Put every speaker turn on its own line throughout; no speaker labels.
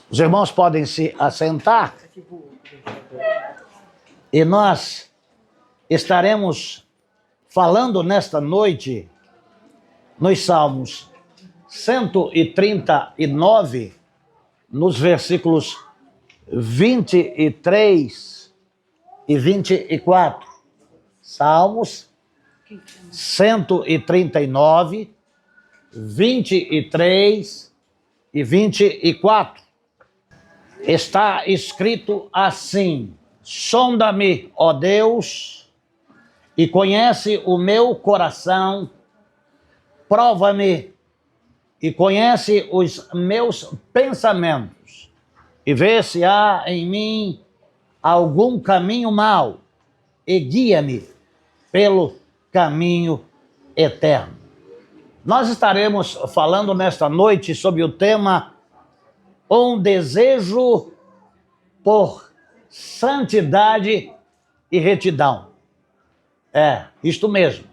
Os irmãos podem se assentar e nós estaremos falando nesta noite nos Salmos 139, nos versículos 23 e 24. Salmos 139, 23 e 24. Está escrito assim: sonda-me, ó Deus, e conhece o meu coração, prova-me e conhece os meus pensamentos, e vê se há em mim algum caminho mau, e guia-me pelo caminho eterno. Nós estaremos falando nesta noite sobre o tema um desejo por santidade e retidão. Isto mesmo.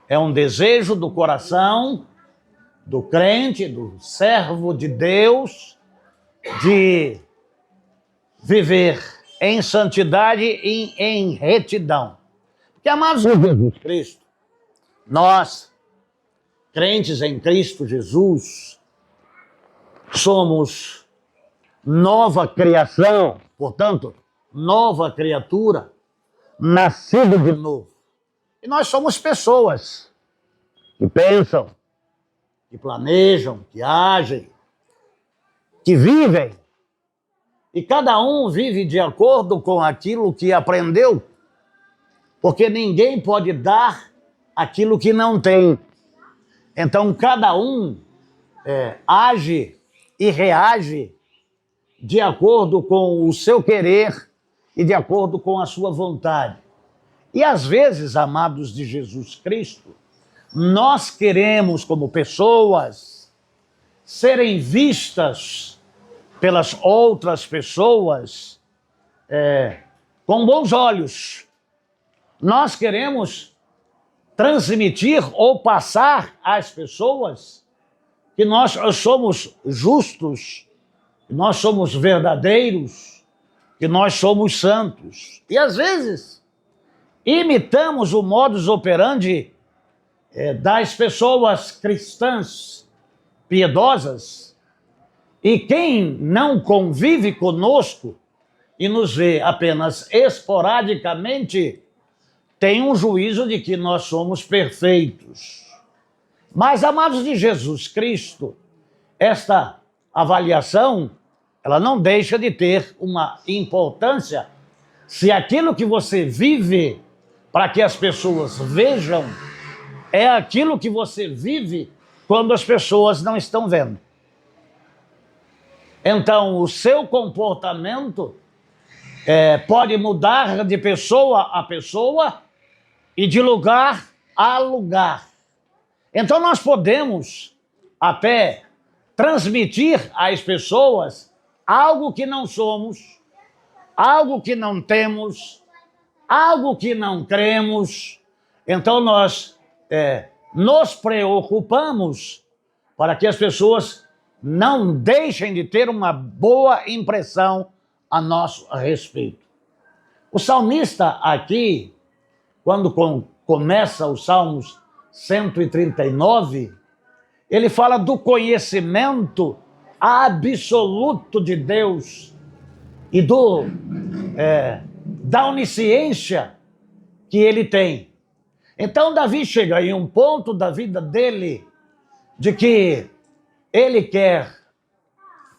É um desejo do coração do crente, do servo de Deus, de viver em santidade e em retidão. Porque, amados de Jesus Cristo, nós, crentes em Cristo Jesus, somos nova criação, portanto, nova criatura, nascido de novo. E nós somos pessoas que pensam, que planejam, que agem, que vivem. E cada um vive de acordo com aquilo que aprendeu, porque ninguém pode dar aquilo que não tem. Então, cada um age e reage de acordo com o seu querer e de acordo com a sua vontade. E às vezes, amados de Jesus Cristo, nós queremos, como pessoas, serem vistas pelas outras pessoas com bons olhos. Nós queremos transmitir ou passar às pessoas que nós somos justos, que nós somos verdadeiros, que nós somos santos. E às vezes imitamos o modus operandi das pessoas cristãs piedosas, e quem não convive conosco e nos vê apenas esporadicamente tem um juízo de que nós somos perfeitos. Mas, amados de Jesus Cristo, esta avaliação, ela não deixa de ter uma importância se aquilo que você vive para que as pessoas vejam é aquilo que você vive quando as pessoas não estão vendo. Então, o seu comportamento pode mudar de pessoa a pessoa e de lugar a lugar. Então, nós podemos até transmitir às pessoas algo que não somos, algo que não temos, algo que não cremos. Então, nós nos preocupamos para que as pessoas não deixem de ter uma boa impressão a nosso respeito. O salmista aqui, quando começa os Salmos 139, ele fala do conhecimento absoluto de Deus e da onisciência que ele tem. Então, Davi chega em um ponto da vida dele de que ele quer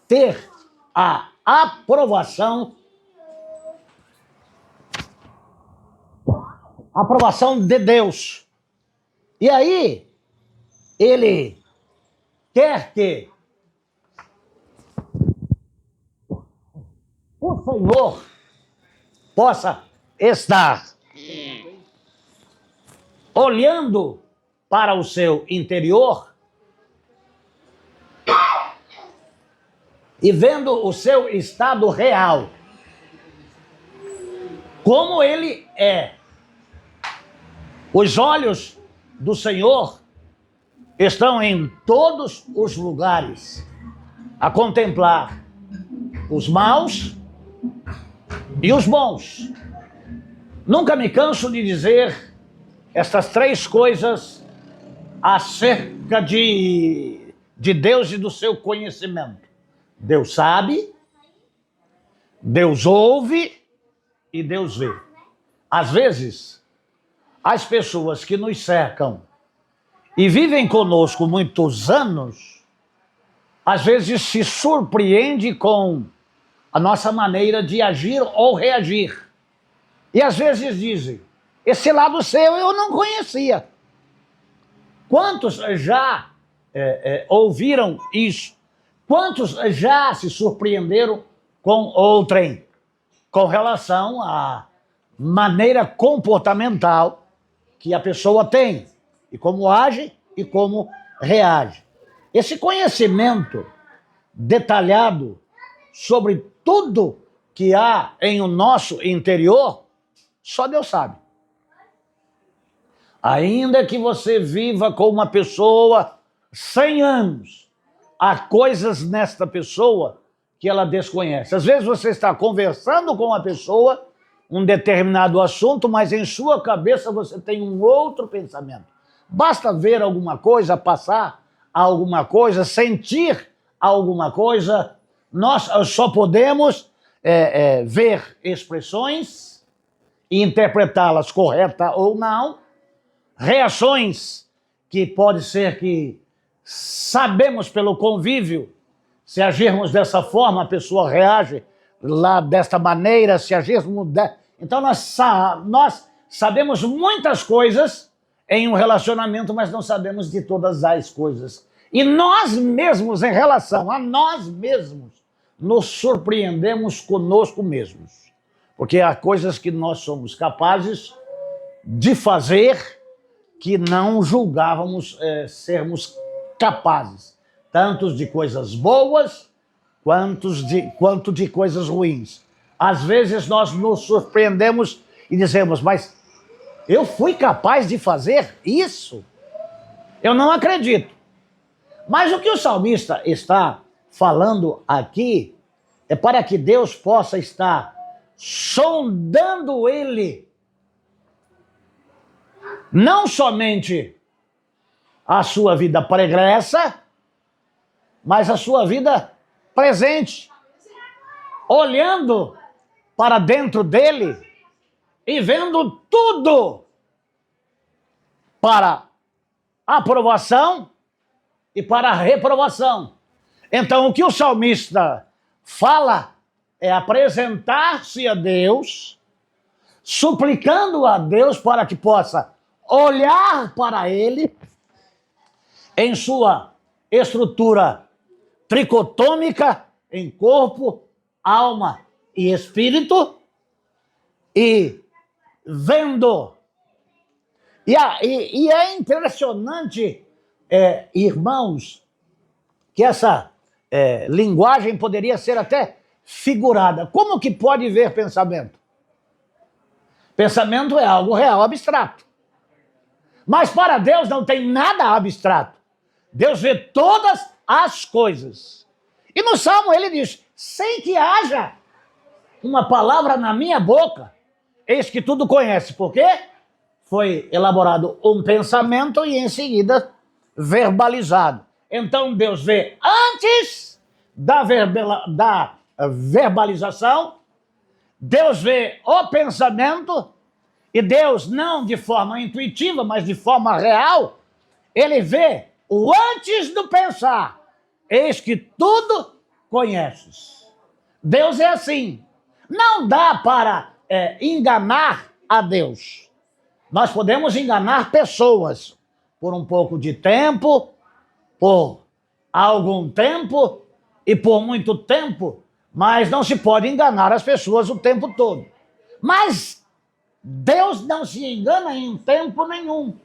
ter a aprovação de Deus. E aí, ele quer que o Senhor possa estar olhando para o seu interior e vendo o seu estado real, como ele é. Os olhos do Senhor estão em todos os lugares a contemplar os maus e os bons. Nunca me canso de dizer estas três coisas acerca de Deus e do seu conhecimento. Deus sabe, Deus ouve e Deus vê. Às vezes, as pessoas que nos cercam e vivem conosco muitos anos, às vezes se surpreende com a nossa maneira de agir ou reagir. E às vezes dizem, esse lado seu eu não conhecia. Quantos já ouviram isso? Quantos já se surpreenderam com outrem, com relação à maneira comportamental que a pessoa tem, e como age e como reage? Esse conhecimento detalhado sobre tudo que há em o nosso interior, só Deus sabe. Ainda que você viva com uma pessoa 100 anos, há coisas nesta pessoa que ela desconhece. Às vezes você está conversando com uma pessoa um determinado assunto, mas em sua cabeça você tem um outro pensamento. Basta ver alguma coisa, passar alguma coisa, sentir alguma coisa. Nós só podemos ver expressões e interpretá-las correta ou não, reações que pode ser que sabemos pelo convívio, se agirmos dessa forma, a pessoa reage lá desta maneira, se agirmos... Então nós sabemos muitas coisas em um relacionamento, mas não sabemos de todas as coisas. E nós mesmos, em relação a nós mesmos, nos surpreendemos conosco mesmos. Porque há coisas que nós somos capazes de fazer que não julgávamos sermos capazes, tanto de coisas boas quanto de coisas ruins. Às vezes nós nos surpreendemos e dizemos, mas eu fui capaz de fazer isso? Eu não acredito. Mas o que o salmista está falando aqui é para que Deus possa estar sondando ele, não somente a sua vida pregressa, mas a sua vida presente, olhando para dentro dele e vendo tudo para aprovação e para reprovação. Então, o que o salmista fala é apresentar-se a Deus, suplicando a Deus para que possa olhar para ele em sua estrutura tricotômica, em corpo, alma e espírito, e vendo. E é impressionante, irmãos, que essa linguagem poderia ser até figurada. Como que pode ver pensamento? Pensamento é algo real, abstrato. Mas para Deus não tem nada abstrato. Deus vê todas as coisas. E no Salmo ele diz, sem que haja uma palavra na minha boca, eis que tudo conhece. Por quê? Foi elaborado um pensamento e em seguida verbalizado. Então Deus vê antes da verbalização, Deus vê o pensamento, e Deus, não de forma intuitiva, mas de forma real, ele vê o antes do pensar. Eis que tudo conheces. Deus é assim. Não dá para enganar a Deus. Nós podemos enganar pessoas por um pouco de tempo, por algum tempo e por muito tempo, mas não se pode enganar as pessoas o tempo todo. Mas Deus não se engana em tempo nenhum,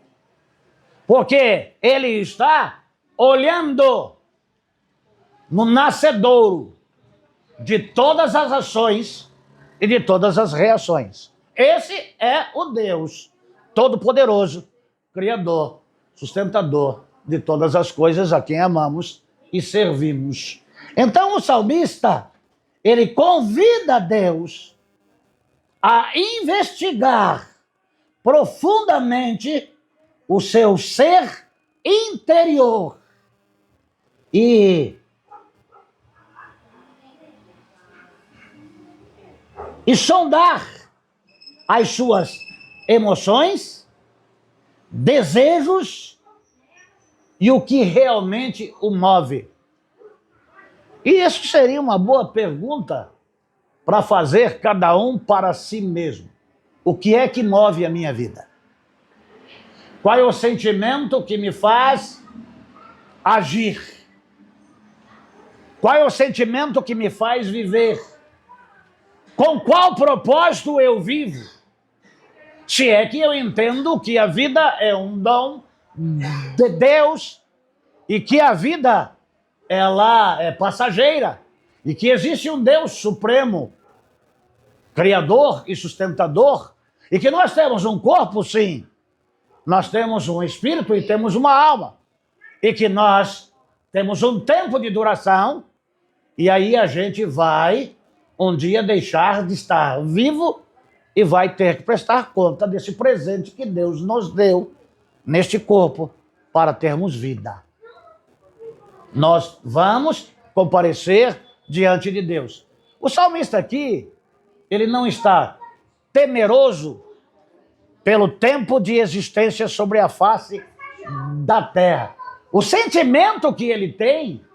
porque ele está olhando no nascedouro de todas as ações e de todas as reações. Esse é o Deus Todo-Poderoso, Criador, sustentador de todas as coisas, a quem amamos e servimos. Então o salmista, ele convida Deus a investigar profundamente o seu ser interior e sondar as suas emoções, desejos e o que realmente o move. E isso seria uma boa pergunta para fazer cada um para si mesmo. O que é que move a minha vida? Qual é o sentimento que me faz agir? Qual é o sentimento que me faz viver? Com qual propósito eu vivo? Se é que eu entendo que a vida é um dom de Deus e que a vida ela é passageira e que existe um Deus supremo, criador e sustentador, e que nós temos um corpo, sim, nós temos um espírito e temos uma alma, e que nós temos um tempo de duração, e aí a gente vai um dia deixar de estar vivo e vai ter que prestar conta desse presente que Deus nos deu neste corpo para termos vida. Nós vamos comparecer diante de Deus. O salmista aqui, ele não está temeroso pelo tempo de existência sobre a face da terra. O sentimento que ele tem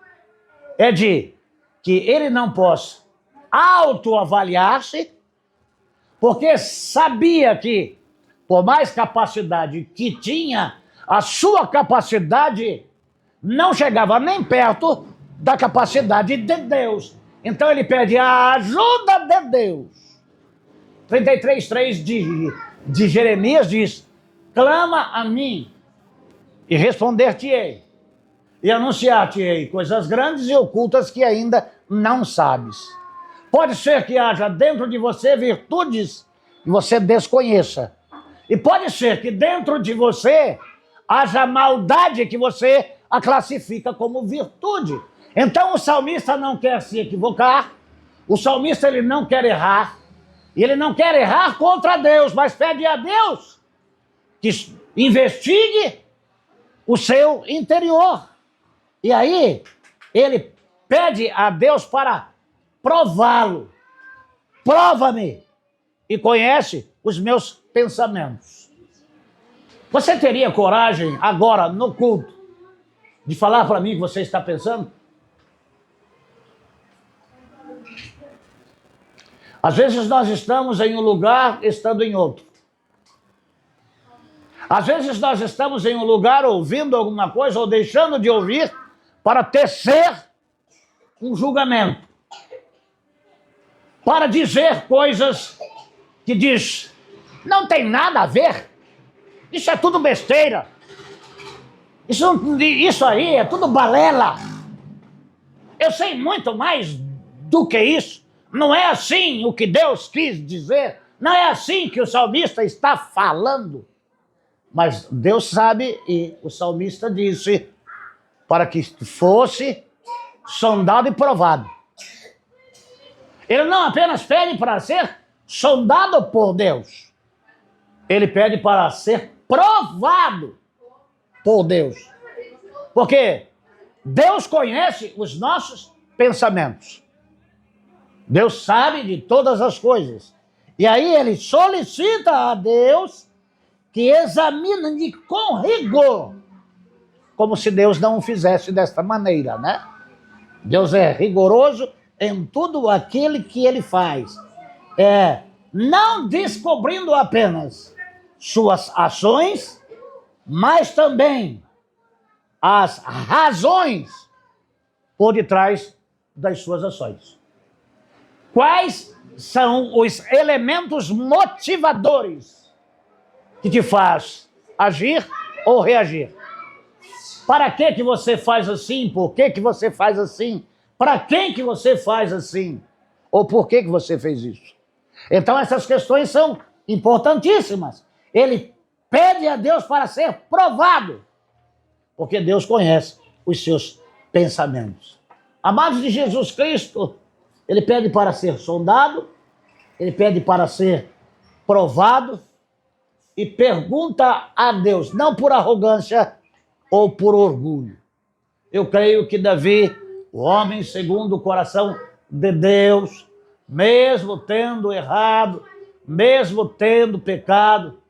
é de que ele não possa autoavaliar-se, porque sabia que, por mais capacidade que tinha, a sua capacidade não chegava nem perto da capacidade de Deus. Então ele pede a ajuda de Deus. 33:3 de Jeremias diz: clama a mim e responder-te-ei, e anunciar-te-ei coisas grandes e ocultas que ainda não sabes. Pode ser que haja dentro de você virtudes que você desconheça. E pode ser que dentro de você haja maldade que você a classifica como virtude. Então o salmista não quer se equivocar, o salmista ele não quer errar, e ele não quer errar contra Deus, mas pede a Deus que investigue o seu interior. E aí ele pede a Deus para prová-lo. Prova-me e conhece os meus pensamentos. Você teria coragem agora no culto de falar para mim o que você está pensando? Às vezes nós estamos em um lugar estando em outro. Às vezes nós estamos em um lugar ouvindo alguma coisa ou deixando de ouvir para tecer um julgamento, para dizer coisas que diz, não tem nada a ver, isso é tudo besteira, isso aí é tudo balela, eu sei muito mais do que isso, não é assim o que Deus quis dizer, não é assim que o salmista está falando. Mas Deus sabe e o salmista disse para que fosse sondado e provado. Ele não apenas pede para ser sondado por Deus, ele pede para ser provado por Deus. Porque Deus conhece os nossos pensamentos. Deus sabe de todas as coisas. E aí ele solicita a Deus que examine com rigor, como se Deus não o fizesse desta maneira, né? Deus é rigoroso em tudo aquilo que ele faz. Não descobrindo apenas suas ações, mas também as razões por detrás das suas ações. Quais são os elementos motivadores que te faz agir ou reagir? Para que você faz assim? Por que você faz assim? Para quem que você faz assim? Ou por que você fez isso? Então essas questões são importantíssimas. Ele pede a Deus para ser provado, porque Deus conhece os seus pensamentos. Amados de Jesus Cristo, Ele pede para ser sondado, ele pede para ser provado e pergunta a Deus, não por arrogância ou por orgulho. Eu creio que Davi, o homem segundo o coração de Deus, mesmo tendo errado, mesmo tendo pecado,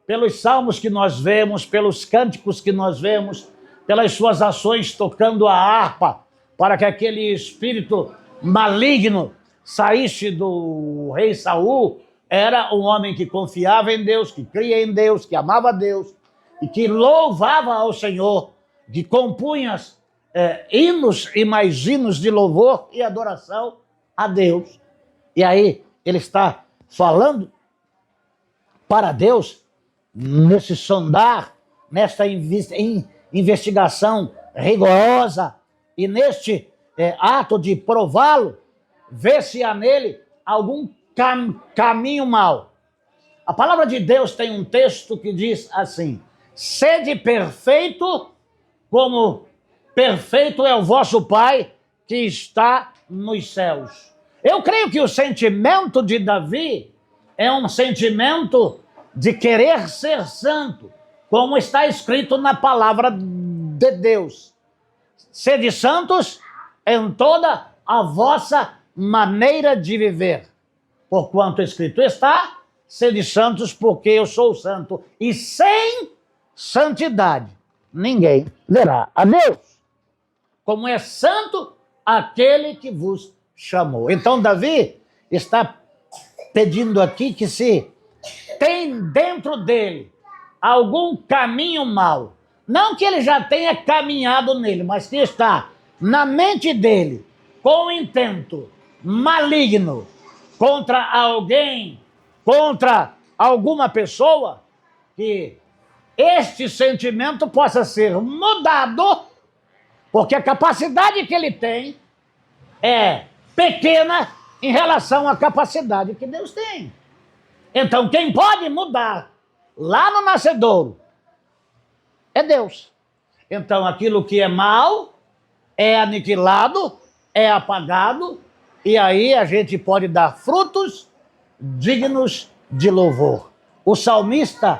pelos salmos que nós vemos, pelos cânticos que nós vemos, pelas suas ações tocando a harpa, para que aquele espírito maligno saísse do rei Saul, era um homem que confiava em Deus, que cria em Deus, que amava a Deus e que louvava ao Senhor, que compunha hinos e mais hinos de louvor e adoração a Deus. E aí ele está falando para Deus nesse sondar, nesta investigação rigorosa e neste ato de prová-lo, ver se há nele algum caminho mau. A palavra de Deus tem um texto que diz assim: sede perfeito, como perfeito é o vosso Pai que está nos céus. Eu creio que o sentimento de Davi é um sentimento de querer ser santo, como está escrito na palavra de Deus. Sede santos em toda a vossa maneira de viver. Porquanto escrito está, sede santos porque eu sou santo. E sem santidade ninguém verá a Deus. Como é santo aquele que vos chamou. Então Davi está pedindo aqui que se tem dentro dele algum caminho mau, não que ele já tenha caminhado nele, mas que está na mente dele com intento maligno contra alguém, contra alguma pessoa, que este sentimento possa ser mudado, porque a capacidade que ele tem é pequena em relação à capacidade que Deus tem. Então, quem pode mudar lá no nascedouro é Deus. Então, aquilo que é mal é aniquilado, é apagado, e aí a gente pode dar frutos dignos de louvor. O salmista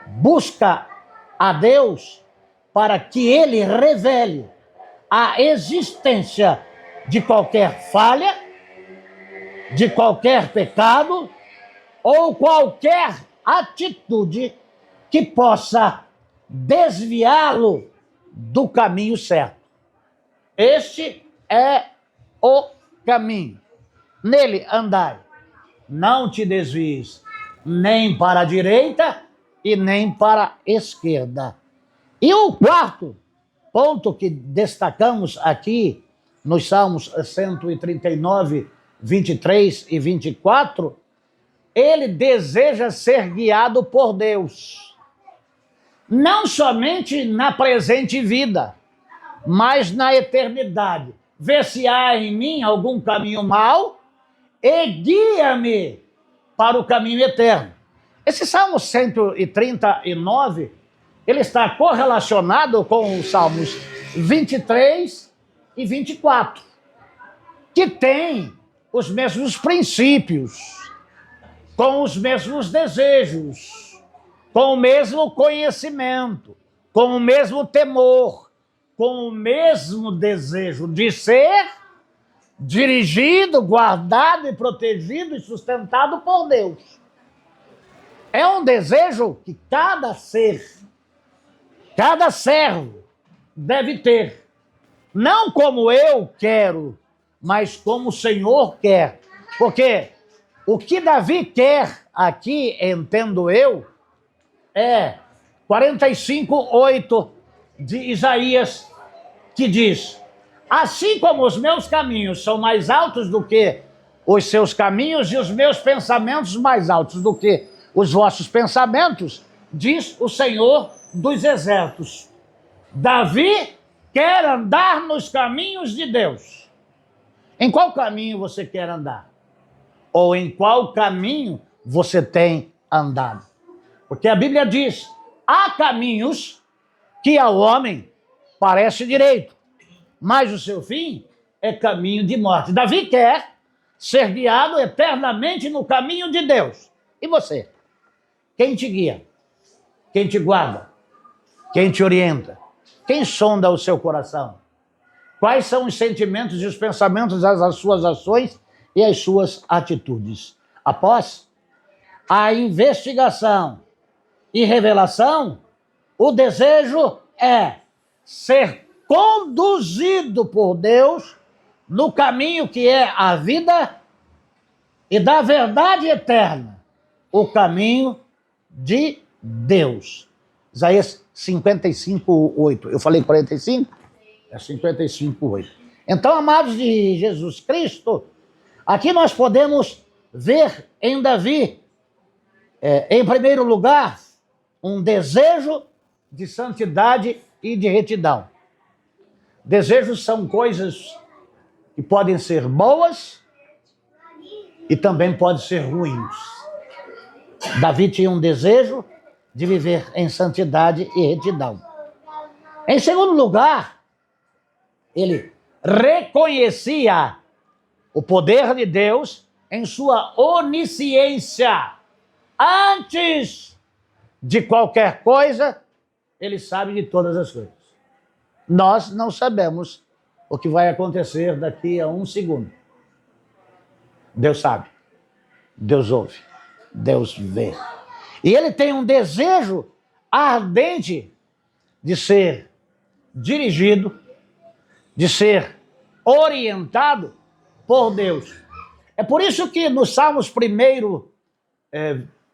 busca a Deus para que ele revele a existência de qualquer falha, de qualquer pecado ou qualquer atitude que possa desviá-lo do caminho certo. Este é o caminho. Nele andai. Não te desvies nem para a direita e nem para a esquerda. E o quarto ponto que destacamos aqui nos Salmos 139, 23 e 24, ele deseja ser guiado por Deus. Não somente na presente vida, mas na eternidade. Vê se há em mim algum caminho mau e guia-me para o caminho eterno. Esse Salmo 139, ele está correlacionado com os Salmos 23 e 24, que tem os mesmos princípios, com os mesmos desejos, com o mesmo conhecimento, com o mesmo temor, com o mesmo desejo de ser dirigido, guardado e protegido e sustentado por Deus. É um desejo que cada ser, cada servo deve ter. Não como eu quero, mas como o Senhor quer. Porque o que Davi quer aqui, entendo eu, é 45:8 de Isaías, que diz: assim como os meus caminhos são mais altos do que os seus caminhos e os meus pensamentos mais altos do que os vossos pensamentos, diz o Senhor dos exércitos. Davi quer andar nos caminhos de Deus. Em qual caminho você quer andar? Ou em qual caminho você tem andado? Porque a Bíblia diz: há caminhos que ao homem parece direito, mas o seu fim é caminho de morte. Davi quer ser guiado eternamente no caminho de Deus. E você? Quem te guia? Quem te guarda? Quem te orienta? Quem sonda o seu coração? Quais são os sentimentos e os pensamentos, as suas ações e as suas atitudes? Após a investigação e revelação, o desejo é ser conduzido por Deus no caminho que é a vida e da verdade eterna, o caminho de Deus. Isaías 55:8. Eu falei 45? É 55:8. Então, amados de Jesus Cristo, aqui nós podemos ver em Davi, em primeiro lugar, um desejo de santidade e de retidão. Desejos são coisas que podem ser boas e também podem ser ruins. Davi tinha um desejo de viver em santidade e retidão. Em segundo lugar, ele reconhecia o poder de Deus em sua onisciência. Antes de qualquer coisa, ele sabe de todas as coisas. Nós não sabemos o que vai acontecer daqui a um segundo. Deus sabe, Deus ouve, Deus vê. E ele tem um desejo ardente de ser dirigido, de ser orientado por Deus. É por isso que no Salmos 1,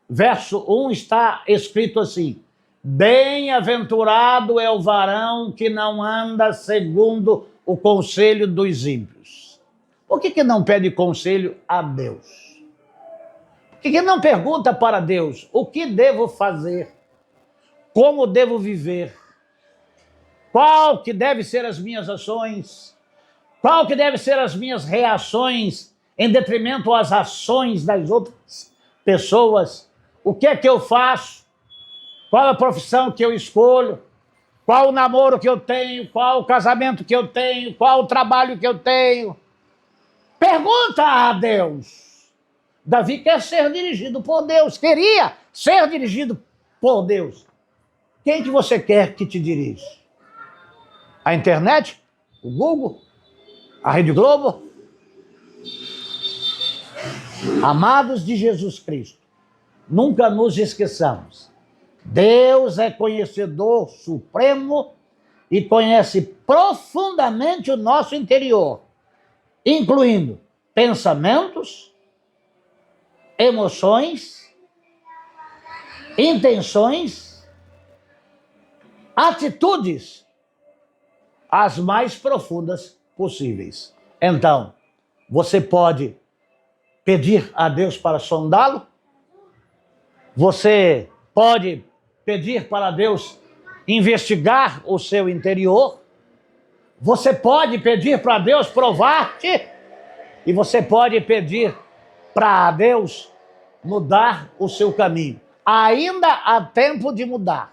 verso 1, está escrito assim: bem-aventurado é o varão que não anda segundo o conselho dos ímpios. Por que não pede conselho a Deus? Por que não pergunta para Deus o que devo fazer? Como devo viver? Qual que deve ser as minhas ações? Qual que deve ser as minhas reações em detrimento às ações das outras pessoas? O que é que eu faço? Qual a profissão que eu escolho? Qual o namoro que eu tenho? Qual o casamento que eu tenho? Qual o trabalho que eu tenho? Pergunta a Deus. Davi quer ser dirigido por Deus, queria ser dirigido por Deus. Quem que você quer que te dirija? A internet? O Google? A Rede Globo? Amados de Jesus Cristo, nunca nos esqueçamos. Deus é conhecedor supremo e conhece profundamente o nosso interior, incluindo pensamentos, emoções, intenções, atitudes, as mais profundas possíveis. Então, você pode pedir a Deus para sondá-lo, você pode pedir para Deus investigar o seu interior, você pode pedir para Deus provar-te, e você pode pedir para Deus mudar o seu caminho. Ainda há tempo de mudar.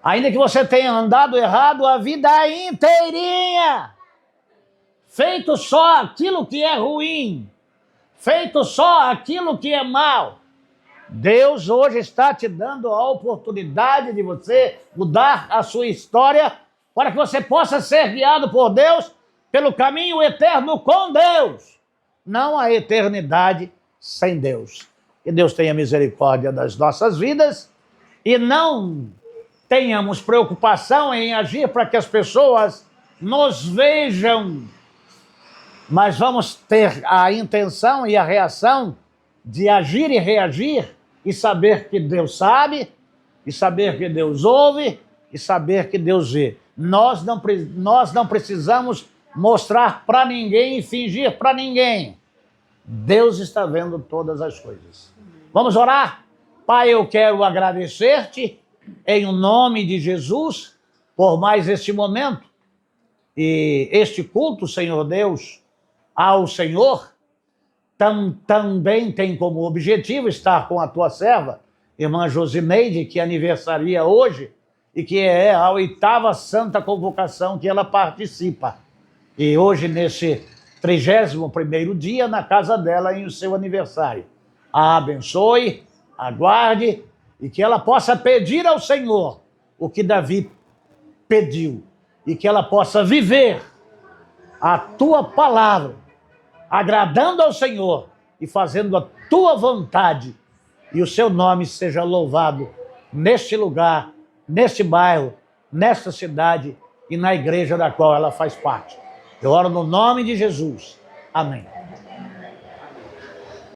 Ainda que você tenha andado errado a vida inteirinha, feito só aquilo que é ruim, feito só aquilo que é mal, Deus hoje está te dando a oportunidade de você mudar a sua história para que você possa ser guiado por Deus pelo caminho eterno com Deus, não a eternidade sem Deus. Que Deus tenha misericórdia das nossas vidas e não tenhamos preocupação em agir para que as pessoas nos vejam, mas vamos ter a intenção e a reação de agir e reagir e saber que Deus sabe, e saber que Deus ouve, e saber que Deus vê. Nós não precisamos mostrar para ninguém e fingir para ninguém. Deus está vendo todas as coisas. Vamos orar? Pai, eu quero agradecer-te em nome de Jesus por mais este momento e este culto, Senhor Deus, ao Senhor. Também tem como objetivo estar com a tua serva, irmã Josineide, que aniversaria hoje e que é a 8ª Santa Convocação que ela participa. E hoje, nesse 31º dia na casa dela em o seu aniversário. A abençoe, aguarde e que ela possa pedir ao Senhor o que Davi pediu e que ela possa viver a tua palavra, agradando ao Senhor e fazendo a tua vontade, e o seu nome seja louvado neste lugar, neste bairro, nesta cidade e na igreja da qual ela faz parte. Eu oro no nome de Jesus. Amém.